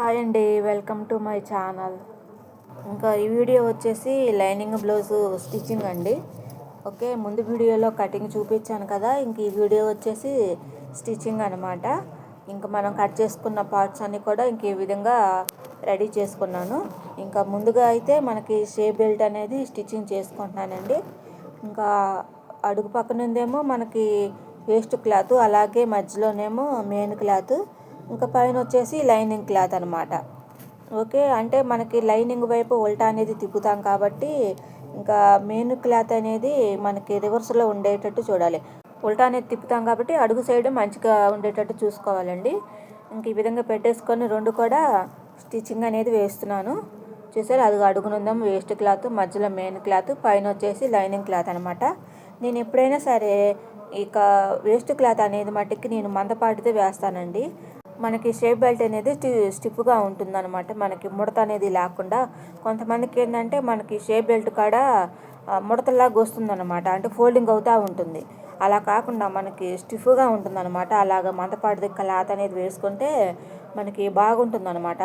Hi అండి, welcome to my channel. ఇంకా ఈ వీడియో వచ్చేసి లైనింగ్ బ్లౌజు స్టిచ్చింగ్ అండి. ఓకే, ముందు వీడియోలో కటింగ్ చూపించాను కదా, ఇంక ఈ వీడియో వచ్చేసి స్టిచ్చింగ్ అనమాట. ఇంకా మనం కట్ చేసుకున్న పార్ట్స్ అన్నీ కూడా ఇంక ఈ విధంగా రెడీ చేసుకున్నాను. ఇంకా ముందుగా అయితే మనకి షేప్ బెల్ట్ అనేది స్టిచ్చింగ్ చేసుకుంటున్నానండి. ఇంకా అడుగు పక్కనుందేమో మనకి వేస్ట్ క్లాత్, అలాగే మధ్యలోనేమో మెయిన్ క్లాత్, ఇంకా పైన వచ్చేసి లైనింగ్ క్లాత్ అనమాట. ఓకే, అంటే మనకి లైనింగ్ వైపు ఉల్టా అనేది తిప్పుతాం కాబట్టి ఇంకా మెయిన్ క్లాత్ అనేది మనకి రివర్స్లో ఉండేటట్టు చూడాలి. ఉల్టా అనేది తిప్పుతాం కాబట్టి అడుగు సైడ్ మంచిగా ఉండేటట్టు చూసుకోవాలండి. ఇంక ఈ విధంగా పెట్టేసుకొని రెండు కూడా స్టిచ్చింగ్ అనేది వేస్తున్నాను. చూసారు, అది అడుగునుందాం వేస్ట్ క్లాత్, మధ్యలో మెయిన్ క్లాత్, పైన వచ్చేసి లైనింగ్ క్లాత్ అనమాట. నేను ఎప్పుడైనా సరే ఇక వేస్ట్ క్లాత్ అనేది మట్టికి నేను మందపాటితే వేస్తానండి. మనకి షేప్ బెల్ట్ అనేది స్టిఫ్గా ఉంటుందన్నమాట, మనకి ముడత అనేది లేకుండా. కొంతమందికి ఏంటంటే మనకి షేప్ బెల్ట్ కాడ ముడతలాగా వస్తుందన్నమాట, అంటే ఫోల్డింగ్ అవుతూ ఉంటుంది. అలా కాకుండా మనకి స్టిఫ్గా ఉంటుందన్నమాట. అలాగ మందపాటి క్లాత్ అనేది వేసుకుంటే మనకి బాగుంటుందన్నమాట.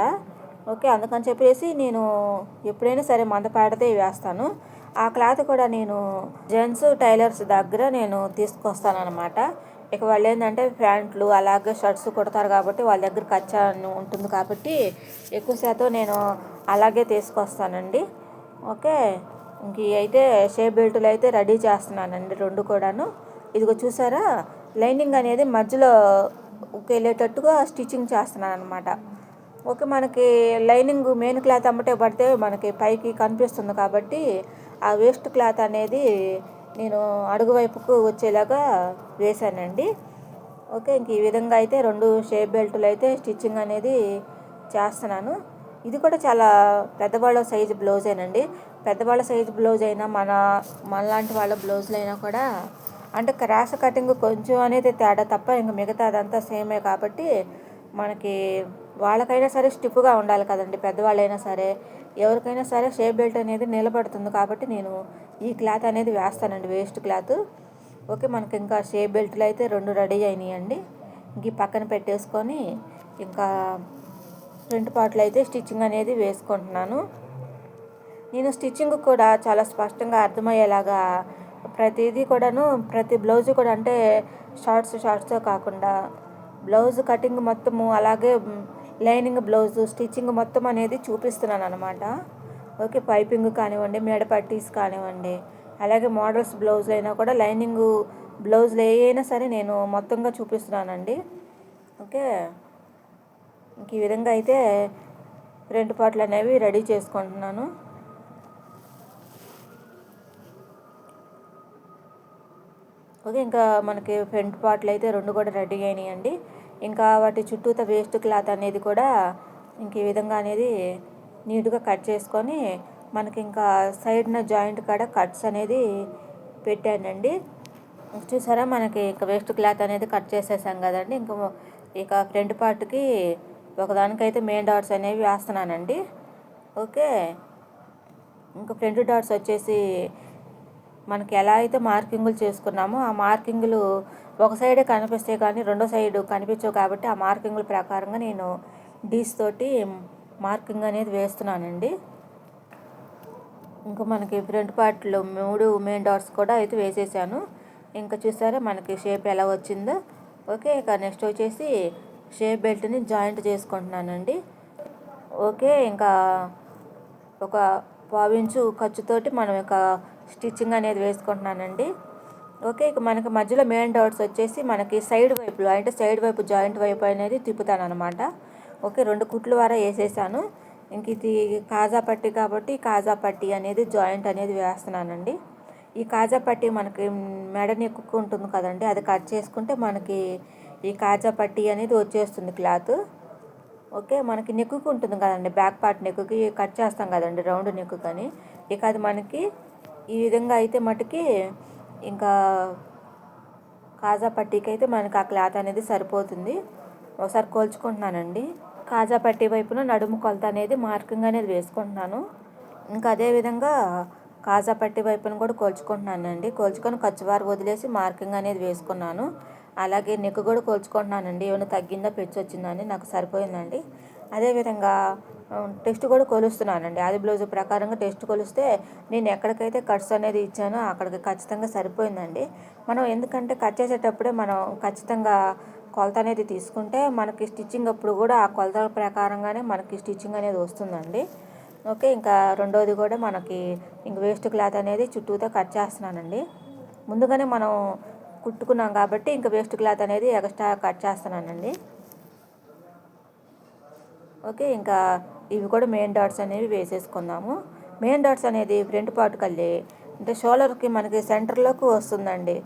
ఓకే, అందుకని చెప్పేసి నేను ఎప్పుడైనా సరే మందపాటితే వేస్తాను. ఆ క్లాత్ కూడా నేను జెంట్స్ టైలర్స్ దగ్గర నేను తీసుకొస్తాను అనమాట. ఇక వాళ్ళు ఏంటంటే ప్యాంట్లు అలాగే షర్ట్స్ కుడతారు కాబట్టి వాళ్ళ దగ్గర కచ్చా ఉంటుంది కాబట్టి ఎక్కువ శాతం నేను అలాగే తీసుకొస్తానండి. ఓకే, ఇంక అయితే షేప్ బెల్టులు అయితే రెడీ చేస్తున్నానండి రెండు కూడాను. ఇదిగో చూసారా, లైనింగ్ అనేది మధ్యలో వెళ్ళేటట్టుగా స్టిచ్చింగ్ చేస్తున్నాను అనమాట. ఓకే, మనకి లైనింగ్ మెయిన్ క్లాత్ అమ్మటే పడితే మనకి పైకి కనిపిస్తుంది కాబట్టి ఆ వేస్ట్ క్లాత్ అనేది నేను అడుగు వైపుకు వచ్చేలాగా వేసానండి. ఓకే, ఇంక ఈ విధంగా అయితే రెండు షేప్ బెల్టులు అయితే స్టిచ్చింగ్ అనేది చేస్తున్నాను. ఇది కూడా చాలా పెద్దవాళ్ళ సైజు బ్లౌజేనండి. పెద్దవాళ్ళ సైజు బ్లౌజ్ అయినా మనలాంటి వాళ్ళ బ్లౌజులు అయినా కూడా అంటే క్రాస్ కటింగ్ కొంచెం అనేది తేడా తప్ప ఇంక మిగతా అదంతా సేమే కాబట్టి మనకి వాళ్ళకైనా సరే స్టిఫ్గా ఉండాలి కదండి. పెద్దవాళ్ళైనా సరే ఎవరికైనా సరే షేప్ బెల్ట్ అనేది నిలబడుతుంది కాబట్టి నేను ఈ క్లాత్ అనేది వేస్తానండి, వేస్ట్ క్లాత్. ఓకే, మనకి ఇంకా షేప్ బెల్ట్లు అయితే రెండు రెడీ అయినాయండి. ఇంక పక్కన పెట్టేసుకొని ఇంకా ఫ్రంట్ పార్ట్లు అయితే స్టిచ్చింగ్ అనేది వేసుకుంటున్నాను. నేను స్టిచ్చింగ్ కూడా చాలా స్పష్టంగా అర్థమయ్యేలాగా ప్రతిదీ కూడాను, ప్రతి బ్లౌజు కూడా అంటే షార్ట్స్తో కాకుండా బ్లౌజ్ కటింగ్ మొత్తము, అలాగే లైనింగ్ బ్లౌజు స్టిచ్చింగ్ మొత్తం అనేది చూపిస్తున్నాను అనమాట. ఓకే, పైపింగ్ కానివ్వండి, మేడ పట్టీస్ కానివ్వండి, అలాగే మోడల్స్ బ్లౌజులు అయినా కూడా లైనింగ్ బ్లౌజులు అయినా సరే నేను మొత్తంగా చూపిస్తున్నానండి. ఓకే, ఇంక ఈ విధంగా అయితే ఫ్రంట్ పార్ట్లు అనేవి రెడీ చేసుకుంటున్నాను. ఓకే, ఇంకా మనకి ఫ్రంట్ పార్ట్లు అయితే రెండు కూడా రెడీ అయినాయండి. ఇంకా వాటి చుట్టూత వేస్ట్ క్లాత్ అనేది కూడా ఇంక ఈ విధంగా అనేది నీట్గా కట్ చేసుకొని మనకి ఇంకా సైడ్న జాయింట్ కాడ కట్స్ అనేది పెట్టానండి. చూసారా, మనకి ఇక వేస్ట్ క్లాత్ అనేది కట్ చేసేసాం కదండి. ఇక ఫ్రంట్ పార్ట్కి ఒకదానికైతే మెయిన్ డాట్స్ అనేవి వేస్తున్నానండి. ఓకే, ఇంకా ఫ్రంట్ డాట్స్ వచ్చేసి మనకి ఎలా అయితే మార్కింగులు చేసుకున్నామో ఆ మార్కింగులు ఒక సైడే కనిపిస్తాయి కానీ రెండో సైడు కనిపించవు కాబట్టి ఆ మార్కింగుల ప్రకారంగా నేను డీస్ తోటి మార్కింగ్ అనేది వేస్తున్నానండి. ఇంకా మనకి ఫ్రంట్ పార్ట్లో 3 మెయిన్ డాట్స్ కూడా అయితే వేసేసాను. ఇంకా చూసారా మనకి షేప్ ఎలా వచ్చిందో. ఓకే, ఇక నెక్స్ట్ వచ్చేసి షేప్ బెల్ట్ని జాయింట్ చేసుకుంటున్నానండి. ఓకే, ఇంకా ఒక 1/4 ఇంచు ఖర్చుతోటి మనం ఇక స్టిచ్చింగ్ అనేది వేసుకుంటున్నానండి. ఓకే, ఇక మనకి మధ్యలో మెయిన్ డాట్స్ వచ్చేసి మనకి సైడ్ వైపులో, అంటే సైడ్ వైపు జాయింట్ వైపు అనేది తిప్పుతాను అనమాట. ఓకే, 2 కుట్లు వర వేసేసాను. ఇంక ఇది కాజా పట్టీ కాబట్టి కాజా పట్టీ అనేది జాయింట్ అనేది వేస్తున్నానండి. ఈ కాజా పట్టీ మనకి మెడ నెక్కుకు ఉంటుంది కదండి, అది కట్ చేసుకుంటే మనకి ఈ కాజా పట్టీ అనేది వచ్చేస్తుంది క్లాత్. ఓకే, మనకి నెక్కుకు ఉంటుంది కదండి, బ్యాక్ పార్ట్ నెక్కుకి కట్ చేస్తాం కదండి రౌండ్ నెక్కు కానీ, ఇక అది మనకి ఈ విధంగా అయితే మటుకి ఇంకా కాజా పట్టీకి అయితే మనకి ఆ క్లాత్ అనేది సరిపోతుంది. ఒకసారి కోల్చుకుంటున్నానండి. కాజా పట్టీ వైపున నడుము కొలత అనేది మార్కింగ్ అనేది వేసుకుంటున్నాను. ఇంకా అదేవిధంగా కాజా పట్టీ వైపున కూడా కోల్చుకుంటున్నానండి. కోల్చుకొని ఖర్చువారు వదిలేసి మార్కింగ్ అనేది వేసుకున్నాను. అలాగే నెక్ కూడా కోల్చుకుంటున్నానండి, ఏమైనా తగ్గిందా పెంచి వచ్చిందని. నాకు సరిపోయిందండి. అదేవిధంగా టెస్ట్ కూడా కొలుస్తున్నానండి. ఆది బ్లౌజ్ ప్రకారంగా టెస్ట్ కొలిస్తే నేను ఎక్కడికైతే కట్స్ అనేది ఇచ్చానో అక్కడికి ఖచ్చితంగా సరిపోయిందండి. మనం ఎందుకంటే కట్ చేసేటప్పుడే మనం ఖచ్చితంగా కొలత అనేది తీసుకుంటే మనకి స్టిచ్చింగ్ అప్పుడు కూడా ఆ కొలతల ప్రకారంగానే మనకి స్టిచ్చింగ్ అనేది వస్తుందండి. ఓకే, ఇంకా రెండోది కూడా మనకి ఇంక వేస్ట్ క్లాత్ అనేది చుట్టూతో కట్ చేస్తున్నానండి. ముందుగానే మనం కుట్టుకున్నాం కాబట్టి ఇంకా వేస్ట్ క్లాత్ అనేది ఎక్స్ట్రా కట్ చేస్తున్నానండి. ఓకే, ఇంకా ఇవి కూడా మెయిన్ డాట్స్ అనేవి వేసేసుకుందాము. మెయిన్ డాట్స్ అనేది ఫ్రంట్ పార్ట్ కల్లి అంటే షోల్డర్కి మనకి సెంటర్లోకి వస్తుందండి.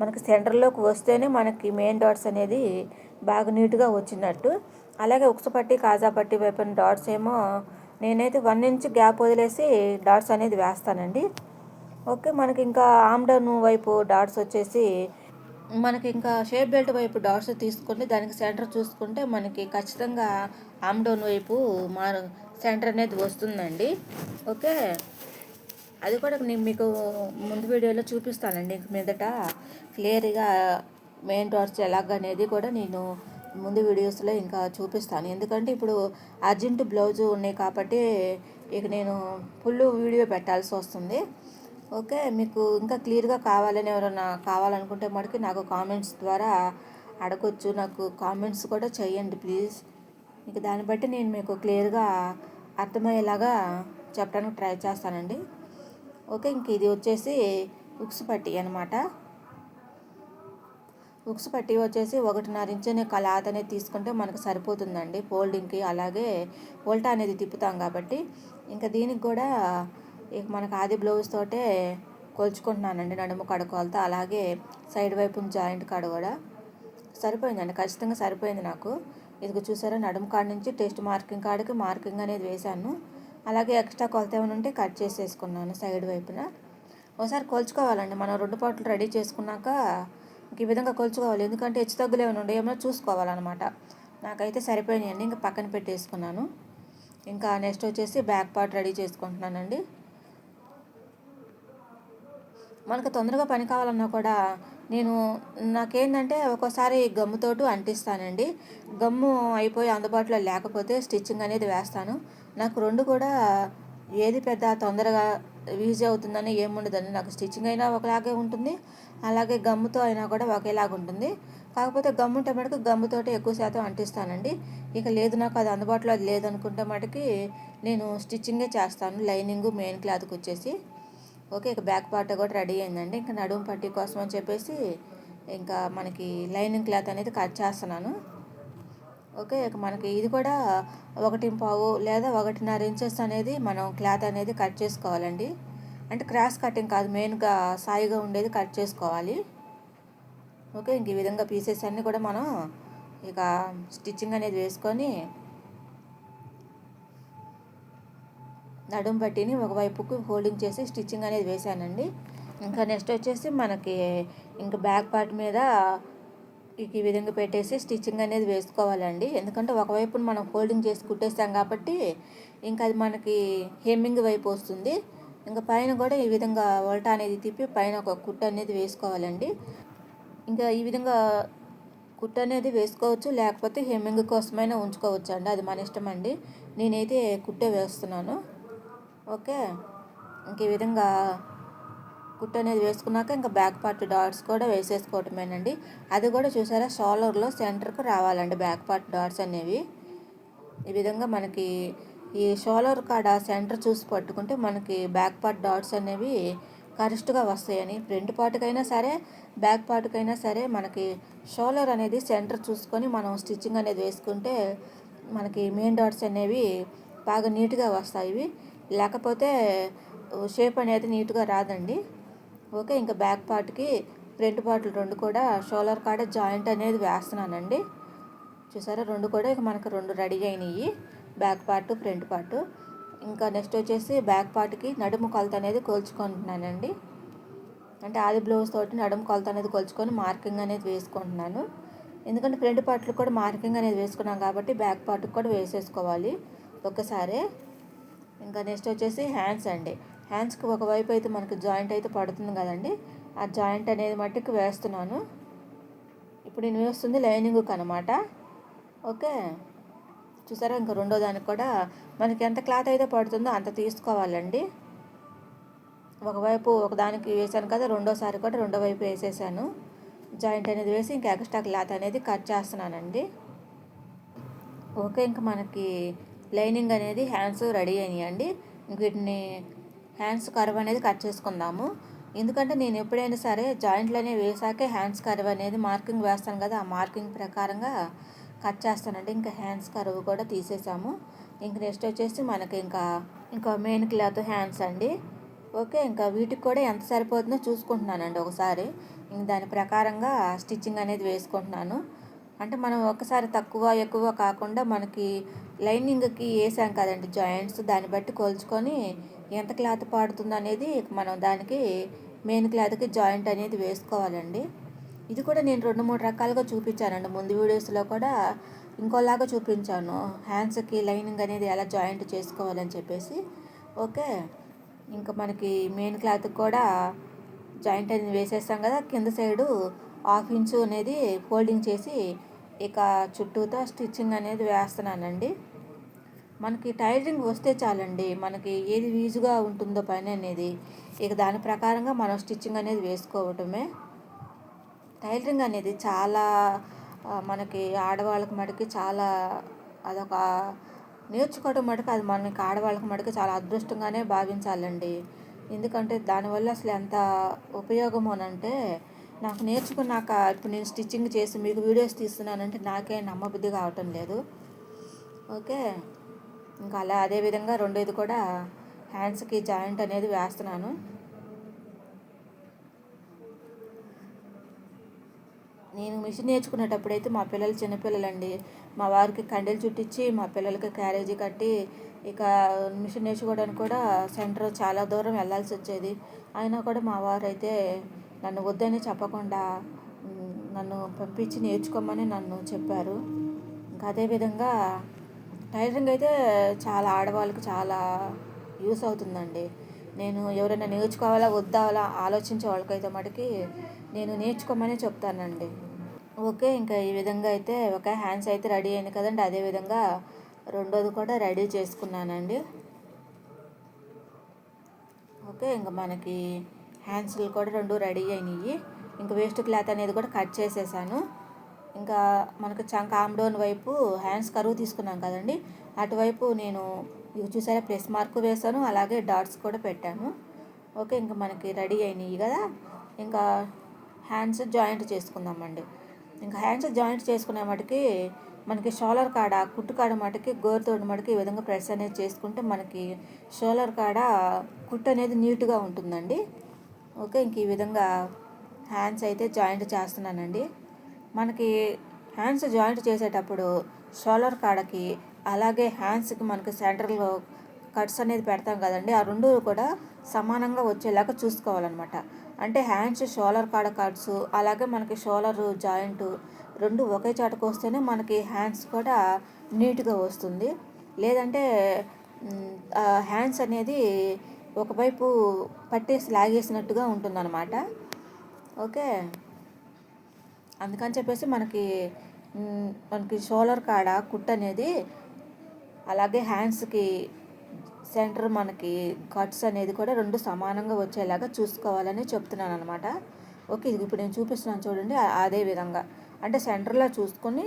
మనకి సెంటర్లోకి వస్తేనే మనకి మెయిన్ డాట్స్ అనేది బాగా నీట్గా వచ్చినట్టు. అలాగే ఉక్సు పట్టి కాజా పట్టి వైపున డాట్స్ ఏమో నేనైతే 1 ఇంచ్ గ్యాప్ వదిలేసి డాట్స్ అనేది వేస్తానండి. ఓకే, మనకి ఇంకా ఆమ్ డౌన్ వైపు డాట్స్ వచ్చేసి మనకి ఇంకా షేప్ బెల్ట్ వైపు డాట్స్ తీసుకుంటే దానికి సెంటర్ చూసుకుంటే మనకి ఖచ్చితంగా ఆమ్ డౌన్ వైపు సెంటర్ అనేది వస్తుందండి. ఓకే, అది కూడా నేను మీకు ముందు వీడియోలో చూపిస్తానండి. ఇంక మీదట క్లియర్గా మెయిన్ డాట్స్ ఎలాగనేది కూడా నేను ముందు వీడియోస్లో ఇంకా చూపిస్తాను. ఎందుకంటే ఇప్పుడు అర్జెంట్ బ్లౌజు ఉన్నాయి కాబట్టి ఇక నేను ఫుల్ వీడియో పెట్టాల్సి వస్తుంది. ఓకే, మీకు ఇంకా క్లియర్గా కావాలని ఎవరైనా కావాలనుకుంటే మటుకు నాకు కామెంట్స్ ద్వారా అడగొచ్చు. నాకు కామెంట్స్ కూడా చేయండి ప్లీజ్. ఇంక దాన్ని బట్టి నేను మీకు క్లియర్గా అర్థమయ్యేలాగా చెప్పడానికి ట్రై చేస్తానండి. ఓకే, ఇంక ఇది వచ్చేసి ఉక్స్ పట్టి అనమాట. ఉక్స్ పట్టి వచ్చేసి 1.5 ఇంచ్ క్లాత్ అనేది తీసుకుంటే మనకు సరిపోతుందండి ఫోల్డింగ్కి. అలాగే ఉల్టా అనేది తిప్పుతాం కాబట్టి ఇంకా దీనికి కూడా ఇక మనకు ఆది బ్లౌజ్ తోటే కొలుచుకుంటున్నానండి. నడుము కాడ కొలత, అలాగే సైడ్ వైపు జాయింట్ కాడ కూడా సరిపోయిందండి. ఖచ్చితంగా సరిపోయింది నాకు. ఇది చూసారా, నడుము కాడ నుంచి టెస్ట్ మార్కింగ్ కాడికి మార్కింగ్ అనేది వేశాను. అలాగే ఎక్స్ట్రా కొలత ఏమైనా ఉంటే కట్ చేసేసుకున్నాను సైడ్ వైపున. ఒకసారి కొలుచుకోవాలండి. మనం 2 పార్ట్లు రెడీ చేసుకున్నాక ఈ విధంగా కొలుచుకోవాలి. ఎందుకంటే హెచ్చు తగ్గులు ఏమైనా ఉండే ఏమైనా చూసుకోవాలన్నమాట. నాకైతే సరిపోయినాయండి. ఇంకా పక్కన పెట్టేసుకున్నాను. ఇంకా నెక్స్ట్ వచ్చేసి బ్యాక్ పార్ట్ రెడీ చేసుకుంటున్నానండి. మనకు తొందరగా పని కావాలన్నా కూడా నాకేంటంటే ఒక్కోసారి గమ్ముతోటి అంటిస్తానండి. గమ్ము అయిపోయి అందుబాటులో లేకపోతే స్టిచ్చింగ్ అనేది వేస్తాను. నాకు 2 కూడా ఏది పెద్ద తొందరగా ఈజీ అవుతుందని ఏముండదండి. నాకు స్టిచ్చింగ్ అయినా ఒకలాగే ఉంటుంది, అలాగే గమ్ముతో అయినా కూడా ఒకేలాగా ఉంటుంది. కాకపోతే గమ్ము ఉంటే మటుకు గమ్ముతోటి ఎక్కువ శాతం అంటిస్తానండి. ఇక లేదు, నాకు అది అందుబాటులో లేదనుకుంటే మటుకి నేను స్టిచ్చింగే చేస్తాను, లైనింగ్ మెయిన్ క్లాత్కి వచ్చేసి. ఓకే, ఇక బ్యాక్ పార్ట్ కూడా రెడీ అయిందండి. ఇంకా నడుము పట్టి కోసం అని చెప్పేసి ఇంకా మనకి లైనింగ్ క్లాత్ అనేది కట్ చేస్తున్నాను. ఓకే, ఇక మనకి ఇది కూడా 1.5 లేదా 1.5 ఇంచెస్ అనేది మనం క్లాత్ అనేది కట్ చేసుకోవాలండి. అంటే క్రాస్ కటింగ్ కాదు, మెయిన్గా సాయిగా ఉండేది కట్ చేసుకోవాలి. ఓకే, ఇంక ఈ విధంగా పీసెస్ అన్నీ కూడా మనం ఇక స్టిచ్చింగ్ అనేది వేసుకొని నడుము పట్టిని ఒకవైపుకు ఫోల్డింగ్ చేసి స్టిచ్చింగ్ అనేది వేసానండి. ఇంకా నెక్స్ట్ వచ్చేసి మనకి ఇంకా బ్యాక్ పార్ట్ మీద ఈ విధంగా పెట్టేసి స్టిచ్చింగ్ అనేది వేసుకోవాలండి. ఎందుకంటే ఒకవైపు మనం ఫోల్డింగ్ చేసి కుట్టేస్తాం కాబట్టి ఇంకా అది మనకి హెమ్మింగ్ వైపు వస్తుంది. ఇంకా పైన కూడా ఈ విధంగా ఉల్టా అనేది తిప్పి పైన ఒక కుట్టు అనేది వేసుకోవాలండి. ఇంకా ఈ విధంగా కుట్టు అనేది వేసుకోవచ్చు, లేకపోతే హెమ్మింగ్ కోసమైనా ఉంచుకోవచ్చు అండి, అది మన ఇష్టం అండి. నేనైతే కుట్టే వేస్తున్నాను. ఓకే, ఇంక ఈ విధంగా కుట్టు అనేది వేసుకున్నాక ఇంకా బ్యాక్ పార్ట్ డాట్స్ కూడా వేసేసుకోవటమేనండి. అది కూడా చూసారా, షోల్డర్లో సెంటర్కు రావాలండి బ్యాక్ పార్ట్ డాట్స్ అనేవి. ఈ విధంగా మనకి ఈ షోల్డర్ కాడ సెంటర్ చూసి పట్టుకుంటే మనకి బ్యాక్ పార్ట్ డాట్స్ అనేవి కరెక్ట్గా వస్తాయని. ఫ్రంట్ పార్ట్కైనా సరే బ్యాక్ పార్ట్కైనా సరే మనకి షోల్డర్ అనేది సెంటర్ చూసుకొని మనం స్టిచ్చింగ్ అనేది వేసుకుంటే మనకి మెయిన్ డాట్స్ అనేవి బాగా నీట్గా వస్తాయి. లేకపోతే షేప్ అనేది నీట్గా రాదండి. ఓకే, ఇంకా బ్యాక్ పార్ట్కి ఫ్రంట్ పార్ట్లు 2 కూడా షోల్డర్ కాడ జాయింట్ అనేది వేస్తున్నానండి. చూసారా, 2 కూడా ఇక మనకు 2 రెడీ అయినాయి, బ్యాక్ పార్ట్ ఫ్రంట్ పార్ట్. ఇంకా నెక్స్ట్ వచ్చేసి బ్యాక్ పార్ట్కి నడుము కొలత అనేది కొలుచుకుంటున్నానండి. అంటే ఆది బ్లౌజ్ తోటి నడుము కొలత అనేది కొలుచుకొని మార్కింగ్ అనేది వేసుకుంటున్నాను. ఎందుకంటే ఫ్రంట్ పార్ట్లు కూడా మార్కింగ్ అనేది వేసుకున్నాం కాబట్టి బ్యాక్ పార్ట్కి కూడా వేసేసుకోవాలి ఒక్కసారే. ఇంకా నెక్స్ట్ వచ్చేసి హ్యాండ్స్ అండి. హ్యాండ్స్కి ఒకవైపు అయితే మనకి జాయింట్ అయితే పడుతుంది కదండి, ఆ జాయింట్ అనేది మట్టుకు వేస్తున్నాను. ఇప్పుడు నేను వేస్తుంది లైనింగ్కి అనమాట. ఓకే, చూసారా, ఇంకా రెండో దానికి కూడా మనకి ఎంత క్లాత్ అయితే పడుతుందో అంత తీసుకోవాలండి. ఒకవైపు ఒకదానికి వేసాను కదా, రెండోసారి కూడా రెండో వైపు వేసేసాను. జాయింట్ అనేది వేసి ఇంకా ఎక్స్ట్రా క్లాత్ అనేది కట్ చేస్తున్నానండి. ఓకే, ఇంకా మనకి లైనింగ్ అనేది హ్యాండ్స్ రెడీ అయినాయండి. వీటిని హ్యాండ్స్ కర్వ్ అనేది కట్ చేసుకుందాము. ఎందుకంటే నేను ఎప్పుడైనా సరే జాయింట్లోనే వేసాకే హ్యాండ్స్ కర్వ్ అనేది మార్కింగ్ వేస్తాను కదా, ఆ మార్కింగ్ ప్రకారంగా కట్ చేస్తానండి. ఇంకా హ్యాండ్స్ కర్వ్ కూడా తీసేసాము. ఇంక నెక్స్ట్ వచ్చేసి మనకి ఇంకా మెయిన్ క్లాత్ హ్యాండ్స్ అండి. ఓకే, ఇంకా వీటికి కూడా ఎంత సరిపోతుందో చూసుకుంటున్నానండి ఒకసారి. ఇంక దాని ప్రకారంగా స్టిచ్చింగ్ అనేది వేసుకుంటున్నాను. అంటే మనం ఒకసారి తక్కువ ఎక్కువ కాకుండా మనకి లైనింగ్కి వేసాం కదండి జాయింట్స్, దాన్ని బట్టి కొలుచుకొని ఎంత క్లాత్ పడుతుంది అనేది మనం దానికి మెయిన్ క్లాత్కి జాయింట్ అనేది వేసుకోవాలండి. ఇది కూడా నేను 2-3 రకాలుగా చూపించానండి. ముందు వీడియోస్లో కూడా ఇంకోలాగా చూపించాను, హ్యాండ్స్కి లైనింగ్ అనేది ఎలా జాయింట్ చేసుకోవాలని చెప్పేసి. ఓకే, ఇంకా మనకి మెయిన్ క్లాత్కి కూడా జాయింట్ అనేది వేసేస్తాం కదా, కింద సైడు 1/2 ఇంచు అనేది ఫోల్డింగ్ చేసి ఇక చుట్టూతో స్టిచ్చింగ్ అనేది వేస్తున్నానండి. మనకి టైలరింగ్ వస్తే చాలండి, మనకి ఏది ఈజీగా ఉంటుందో పని అనేది ఇక దాని ప్రకారంగా మనం స్టిచ్చింగ్ అనేది వేసుకోవటమే. టైలరింగ్ అనేది చాలా మనకి ఆడవాళ్ళకి మటుకి చాలా అదొక నేర్చుకోవడం మటుకు అది మనకి ఆడవాళ్ళకి మటుకు చాలా అదృష్టంగానే భావించాలండి. ఎందుకంటే దానివల్ల అసలు ఎంత ఉపయోగం అనంటే, నాకు నేర్చుకున్నాక ఇప్పుడు నేను స్టిచ్చింగ్ చేసి మీకు వీడియోస్ తీస్తున్నానంటే నాకే నమ్మబుద్ధి కావటం లేదు. ఓకే, ఇంకా అలా అదేవిధంగా రెండోది కూడా హ్యాండ్స్కి జాయింట్ అనేది వేస్తున్నాను. నేను మిషన్ నేర్చుకునేటప్పుడు అయితే మా పిల్లలు చిన్నపిల్లలండి, మా వారికి కండెలు చుట్టించి మా పిల్లలకి క్యారేజీ కట్టి ఇక మిషన్ నేర్చుకోవడానికి కూడా సెంటర్ చాలా దూరం వెళ్ళాల్సి వచ్చేది. అయినా కూడా మా వారు అయితే నన్ను వద్దని చెప్పకుండా నన్ను పంపించి నేర్చుకోమని నన్ను చెప్పారు. ఇంకా అదేవిధంగా టైలరింగ్ అయితే చాలా ఆడవాళ్ళకి చాలా యూస్ అవుతుందండి. నేను ఎవరైనా నేర్చుకోవాలా వద్దా అలా ఆలోచించే వాళ్ళకైతే మటుకి నేను నేర్చుకోమని చెప్తానండి. ఓకే, ఇంకా ఈ విధంగా అయితే ఒక హ్యాండ్స్ అయితే రెడీ అయింది కదండి, అదేవిధంగా రెండోది కూడా రెడీ చేసుకున్నానండి. ఓకే, ఇంకా మనకి హ్యాండ్స్లు కూడా 2 రెడీ అయినాయి. ఇంకా వేస్ట్ క్లాత్ అనేది కూడా కట్ చేసేసాను. ఇంకా మనకు చంక ఆమ్డోన్ వైపు హ్యాండ్స్ కరువు తీసుకున్నాం కదండి, అటువైపు నేను ఇవి చూసారా ప్లస్ మార్క్ వేసాను, అలాగే డాట్స్ కూడా పెట్టాను. ఓకే, ఇంకా మనకి రెడీ అయినాయి కదా, ఇంకా హ్యాండ్స్ జాయింట్ చేసుకుందామండి. ఇంకా హ్యాండ్స్ జాయింట్ చేసుకునే మటుకి మనకి షోల్డర్ కాడ కుట్టు కాడ మటుకి గోరుతోటి మటుకి ఈ విధంగా ప్రెస్ అనేది చేసుకుంటే మనకి షోల్డర్ కాడ కుట్టు అనేది నీట్గా ఉంటుందండి. ఓకే, ఇంక ఈ విధంగా హ్యాండ్స్ అయితే జాయింట్ చేస్తున్నానండి. మనకి హ్యాండ్స్ జాయింట్ చేసేటప్పుడు షోల్డర్ కాడకి అలాగే హ్యాండ్స్కి మనకి సెంటర్లో కట్స్ అనేది పెడతాం కదండి, ఆ రెండు కూడా సమానంగా వచ్చేలాగా చూసుకోవాలన్నమాట. అంటే హ్యాండ్స్ షోల్డర్ కాడ కట్స్ అలాగే మనకి షోల్డర్ జాయింట్ రెండు ఒకే చాటుకు వస్తేనే మనకి హ్యాండ్స్ కూడా నీట్గా వస్తుంది. లేదంటే హ్యాండ్స్ అనేది ఒకవైపు పట్టేసి లాగేసినట్టుగా ఉంటుందన్నమాట. ఓకే, అందుకని చెప్పేసి మనకి షోల్డర్ కాడ కుట్ అనేది అలాగే హ్యాండ్స్కి సెంటర్ మనకి కట్స్ అనేది కూడా రెండు సమానంగా వచ్చేలాగా చూసుకోవాలని చెప్తున్నాను అనమాట. ఓకే, ఇది ఇప్పుడు నేను చూపిస్తున్నాను చూడండి, అదే విధంగా అంటే సెంటర్లో చూసుకొని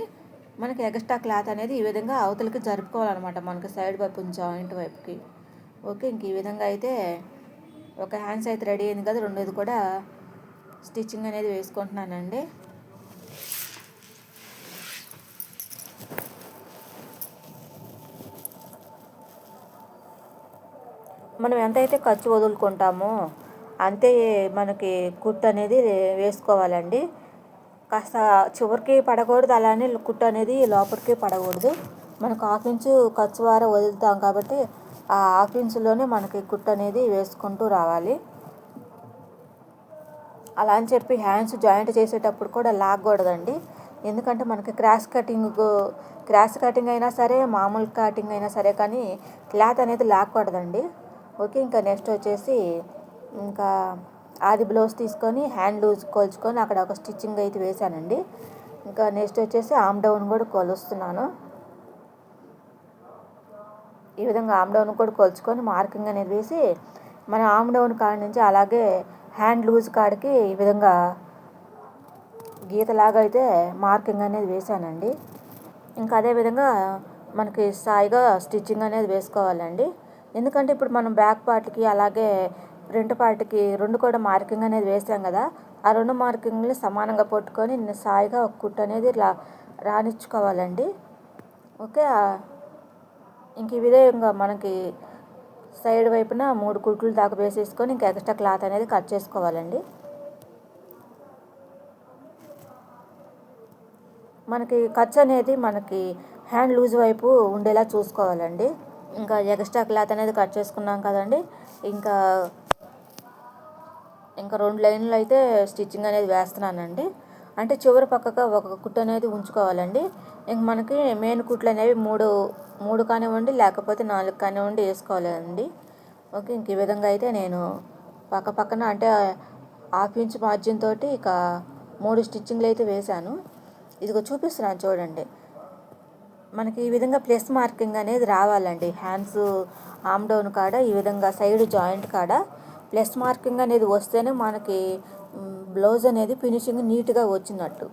మనకి ఎక్స్ట్రా క్లాత్ అనేది ఈ విధంగా అవతలకి జరుపుకోవాలన్నమాట, మనకి సైడ్ వైపు జాయింట్ వైపుకి. ఓకే, ఇంక ఈ విధంగా అయితే ఒక హ్యాండ్స్ అయితే రెడీ అయింది కదా, రెండోది కూడా స్టిచ్చింగ్ అనేది వేసుకుంటున్నానండి. మనం ఎంతైతే ఖర్చు వదులుకుంటామో అంతే మనకి కుట్టు అనేది వేసుకోవాలండి. కాస్త చివరికి పడకూడదు, అలానే కుట్టు అనేది లోపలికి పడకూడదు. మనకు 1/2 ఇంచు ఖర్చు వార వదులుతాం కాబట్టి ఆ 1/2 ఇంచులోనే మనకి కుట్టు అనేది వేసుకుంటూ రావాలి. అలా అని చెప్పి హ్యాండ్స్ జాయింట్ చేసేటప్పుడు కూడా లాగకూడదండి. ఎందుకంటే మనకి క్రాస్ కటింగ్ అయినా సరే మామూలు కటింగ్ అయినా సరే కానీ క్లాత్ అనేది లాగకూడదండి. ఓకే, ఇంకా నెక్స్ట్ వచ్చేసి ఇంకా ఆది బ్లౌజ్ తీసుకొని హ్యాండ్ లూజ్ కొలుచుకొని అక్కడ ఒక స్టిచ్చింగ్ అయితే వేసానండి. ఇంకా నెక్స్ట్ వచ్చేసి ఆమ్ డౌన్ కూడా కొలుస్తున్నాను. ఈ విధంగా ఆమ్ డౌన్ కూడా కొలుచుకొని మార్కింగ్ అనేది వేసి మన ఆమ్ డౌన్ కాడ నుంచి అలాగే హ్యాండ్ లూజ్ కాడికి ఈ విధంగా గీతలాగా అయితే మార్కింగ్ అనేది వేసానండి. ఇంకా అదేవిధంగా మనకి సాయిగా స్టిచ్చింగ్ అనేది వేసుకోవాలండి. ఎందుకంటే ఇప్పుడు మనం బ్యాక్ పార్ట్కి అలాగే ఫ్రంట్ పార్ట్కి రెండు కూడా మార్కింగ్ అనేది వేసాం కదా, ఆ రెండు మార్కింగ్ని సమానంగా పట్టుకొని సాయిగా ఒక కుట్టు అనేది రానిచ్చుకోవాలండి. ఓకే, ఇంక ఈ విధంగా మనకి సైడ్ వైపున 3 కుట్లు దాకా వేసేసుకొని ఇంకా ఎక్స్ట్రా క్లాత్ అనేది కట్ చేసుకోవాలండి. మనకి ఖర్చు అనేది మనకి హ్యాండ్ లూజ్ వైపు ఉండేలా చూసుకోవాలండి. ఇంకా ఎక్స్ట్రా క్లాత్ అనేది కట్ చేసుకున్నాం కదండి. ఇంకా 2 లైన్లు అయితే స్టిచ్చింగ్ అనేది వేస్తున్నానండి. అంటే చివరి పక్కగా ఒక కుట్టు అనేది ఉంచుకోవాలండి. ఇంక మనకి మెయిన్ కుట్లు అనేవి మూడు కానివ్వండి లేకపోతే 4 కానివ్వండి వేసుకోవాలండి. ఓకే, ఇంక ఈ విధంగా అయితే నేను పక్కన అంటే 1/2 ఇంచ్ మార్జిన్ తోటి ఇక 3 స్టిచ్చింగ్లు అయితే వేశాను. ఇదిగో చూపిస్తున్నాను చూడండి. మనకి ఈ విధంగా ప్లస్ మార్కింగ్ అనేది రావాలండి. హ్యాండ్స్ ఆమ్ డౌన్ కాడ ఈ విధంగా సైడ్ జాయింట్ కాడ ప్లస్ మార్కింగ్ అనేది వస్తేనే మనకి బ్లౌజ్ అనేది ఫినిషింగ్ నీట్గా వచ్చినట్టు.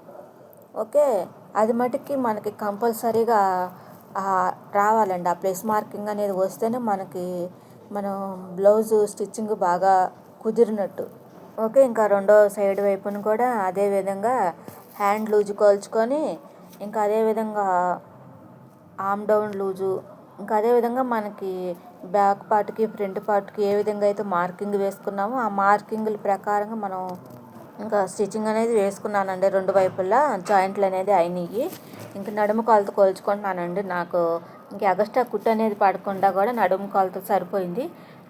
ఓకే, అది మటుకి మనకి కంపల్సరీగా రావాలండి. ఆ ప్లస్ మార్కింగ్ అనేది వస్తేనే మనం బ్లౌజ్ స్టిచ్చింగ్ బాగా కుదిరినట్టు. ఓకే, ఇంకా రెండో సైడ్ వైపును కూడా అదే విధంగా హ్యాండ్ లూజు కొలుచుకొని ఇంకా అదేవిధంగా ఆమ్ డౌన్ లూజు ఇంకా అదేవిధంగా మనకి బ్యాక్ పార్ట్కి ఫ్రంట్ పార్ట్కి ఏ విధంగా అయితే మార్కింగ్ వేసుకున్నామో ఆ మార్కింగ్ల ప్రకారంగా మనం ఇంకా స్టిచ్చింగ్ అనేది వేసుకున్నానండి. 2 వైపులా జాయింట్లు అనేది అయినాయి. ఇంకా నడుము కాలుతో కొలుచుకుంటున్నానండి. నాకు ఇంకా ఎక్స్ట్రా కుట్టు అనేది పడకుండా కూడా నడుము కాలుతో సరిపోయింది.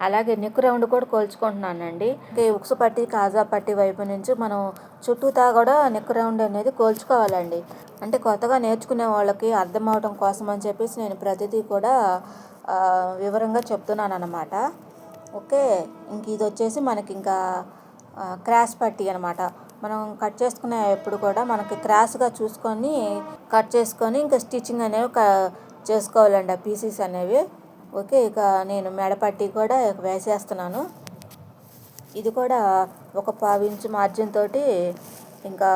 అలాగే నెక్ రౌండ్ కూడా కోల్చుకుంటున్నానండి. ఉక్సు పట్టి కాజా పట్టి వైపు నుంచి మనం చుట్టూతా కూడా నెక్ రౌండ్ అనేది కోల్చుకోవాలండి. అంటే కొత్తగా నేర్చుకునే వాళ్ళకి అర్థం అవడం కోసం అని చెప్పేసి నేను ప్రతిదీ కూడా వివరంగా చెప్తున్నాను అన్నమాట. ఓకే, ఇంక ఇది వచ్చేసి మనకి ఇంకా క్రాస్ పట్టి అనమాట. మనం కట్ చేసుకునే ఎప్పుడు కూడా మనకి క్రాస్గా చూసుకొని కట్ చేసుకొని ఇంకా స్టిచ్చింగ్ అనేవి చేసుకోవాలండి ఆ పీసెస్ అనేవి. ఓకే, ఇక నేను మెడపట్టి కూడా వేసేస్తున్నాను. ఇది కూడా ఒక 1/4 ఇంచ్ మార్జిన్ తోటి ఇంకా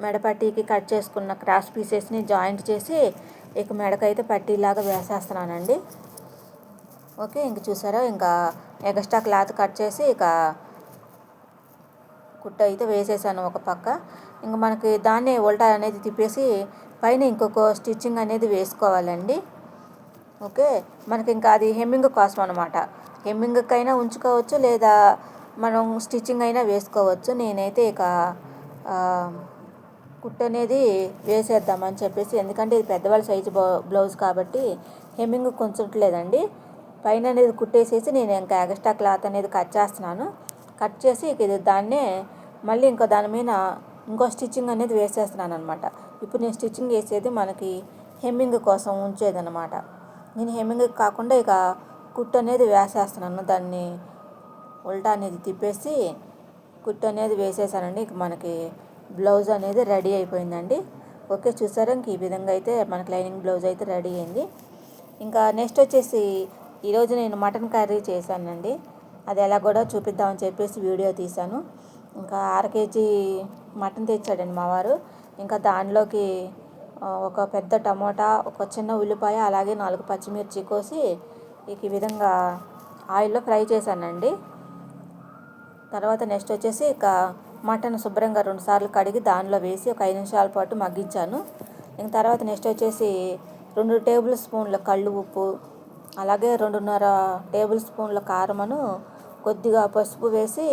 మెడపట్టీకి కట్ చేసుకున్న క్రాస్ పీసెస్ని జాయింట్ చేసి ఇక మెడకైతే పట్టీలాగా వేసేస్తున్నానండి. ఓకే, ఇంక చూసారా ఇంకా ఎక్స్ట్రా క్లాత్ కట్ చేసి ఇక కుట్టు అయితే వేసేసాను ఒక పక్క. ఇంక మనకి దాన్ని ఉల్టా అనేది తిప్పేసి పైన ఇంకొక స్టిచ్చింగ్ అనేది వేసుకోవాలండి. ఓకే, మనకి ఇంకా అది హెమ్మింగ్ కోసం అనమాట. హెమ్మింగ్కైనా ఉంచుకోవచ్చు లేదా మనం స్టిచ్చింగ్ అయినా వేసుకోవచ్చు. నేనైతే ఇక కుట్టు అనేది వేసేద్దామని చెప్పేసి, ఎందుకంటే ఇది పెద్దవాళ్ళ సైజు బ్లౌజ్ కాబట్టి హెమ్మింగ్ కొంచెంట్లేదండి. పైన అనేది కుట్టేసేసి నేను ఇంకా ఎక్స్ట్రా క్లాత్ అనేది కట్ చేస్తున్నాను. కట్ చేసి ఇక ఇది దాన్నే మళ్ళీ ఇంకో దాని మీద ఇంకో స్టిచ్చింగ్ అనేది వేసేస్తున్నాను అనమాట. ఇప్పుడు నేను స్టిచ్చింగ్ వేసేది మనకి హెమ్మింగ్ కోసం ఉంచేదన్నమాట. నేను హెమ్మింగ్ కాకుండా ఇక కుట్టు అనేది వేసేస్తున్నాను. దాన్ని ఉల్టా అనేది తిప్పేసి కుట్టు అనేది వేసేసానండి. ఇక మనకి బ్లౌజ్ అనేది రెడీ అయిపోయిందండి. ఓకే, చూసారా ఇంక ఈ విధంగా అయితే మనకి లైనింగ్ బ్లౌజ్ అయితే రెడీ అయింది. ఇంకా నెక్స్ట్ వచ్చేసి ఈరోజు నేను మటన్ కర్రీ చేశానండి. అది ఎలా కూడా చూపిద్దామని చెప్పేసి వీడియో తీశాను. ఇంకా 1/2 kg మటన్ తెచ్చాడండి మా వారు. ఇంకా దానిలోకి ఒక పెద్ద టమోటా, ఒక చిన్న ఉల్లిపాయ, అలాగే 4 పచ్చిమిర్చి కోసి ఇక ఈ విధంగా ఆయిల్లో ఫ్రై చేశానండి. తర్వాత నెక్స్ట్ వచ్చేసి ఇక మటన్ శుభ్రంగా 2 సార్లు కడిగి దానిలో వేసి ఒక 5 నిమిషాల పాటు మగ్గించాను. ఇంక తర్వాత నెక్స్ట్ వచ్చేసి 2 టేబుల్ స్పూన్ల కళ్ళు ఉప్పు, అలాగే 2.5 టేబుల్ స్పూన్ల కారమును కొద్దిగా పసుపు వేసి,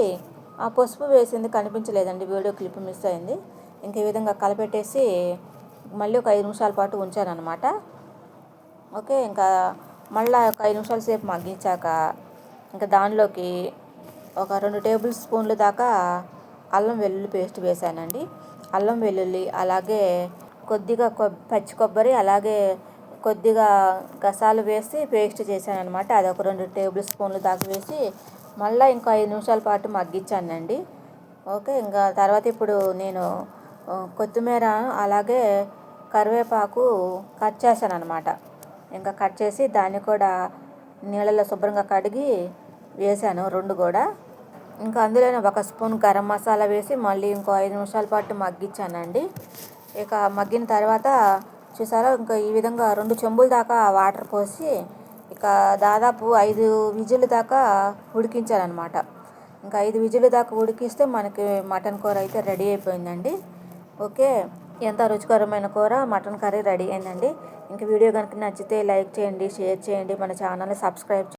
ఆ పసుపు వేసింది కనిపించలేదండి, వీడియో క్లిప్ మిస్ అయింది. ఇంక ఈ విధంగా కలపెట్టేసి మళ్ళీ ఒక 5 నిమిషాల పాటు ఉంచాను అనమాట. ఓకే, ఇంకా మళ్ళీ ఒక 5 నిమిషాల సేపు మగ్గించాక ఇంకా దానిలోకి ఒక 2 టేబుల్ స్పూన్ల దాకా అల్లం వెల్లుల్లి పేస్ట్ వేసానండి. అల్లం వెల్లుల్లి అలాగే కొద్దిగా పచ్చి కొబ్బరి, అలాగే కొద్దిగా గసాలు వేసి పేస్ట్ చేశాను అనమాట. అది ఒక 2 టేబుల్ స్పూన్లు దాకా వేసి మళ్ళీ ఇంకో 5 నిమిషాల పాటు మగ్గించానండి. ఓకే, ఇంకా తర్వాత ఇప్పుడు నేను కొత్తిమీర అలాగే కరివేపాకు కట్ చేశాను అనమాట. ఇంకా కట్ చేసి దాన్ని కూడా నీళ్ళలో శుభ్రంగా కడిగి వేసాను 2 కూడా. ఇంకా అందులోనే 1 స్పూన్ గరం మసాలా వేసి మళ్ళీ ఇంకో 5 నిమిషాల పాటు మగ్గించానండి. ఇక మగ్గిన తర్వాత చూసారా, ఇంకా ఈ విధంగా 2 చెంబుల దాకా వాటర్ పోసి ఇక దాదాపు 5 విజిల్ దాకా ఉడికించానమాట. ఇంకా 5 విజిల్ దాకా ఉడికిస్తే మనకి మటన్ కూర అయితే రెడీ అయిపోయిందండి. ఓకే, ఎంత రుచికరమైన కూర మటన్ కర్రీ రెడీ అయిందండి. ఇంక వీడియో కనుక నచ్చితే లైక్ చేయండి, షేర్ చేయండి, మన ఛానల్ని సబ్స్క్రైబ్